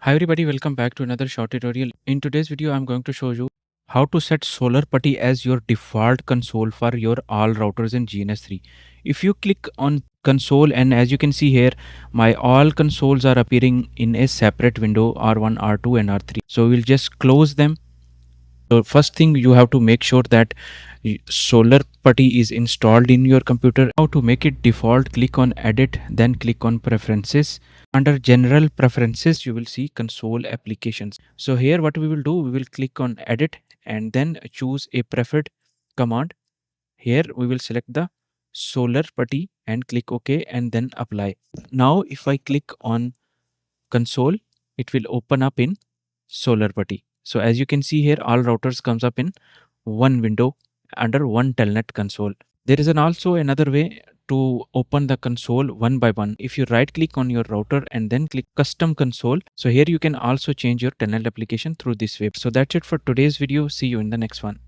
Hi everybody, welcome back to another short tutorial. In today's video, I'm going to show you how to set Solar Putty as your default console for your all routers in GNS3. If you click on console, and as you can see here, my all consoles are appearing in a separate window, R1, R2 and R3. So we'll just close them. So first thing, you have to make sure that Solar Putty is installed in your computer. Now to make it default, click on edit, then click on preferences. Under general preferences, you will see console applications. So here what we will do, we will click on edit and then choose a preferred command. Here we will select the Solar Putty and click OK and then apply. Now if I click on console, it will open up in Solar Putty. So as you can see here, all routers comes up in one window under one Telnet console. There is also another way to open the console one by one. If you right click on your router and then click custom console, so here you can also change your Telnet application through this way. So that's it for today's video. See you in the next one.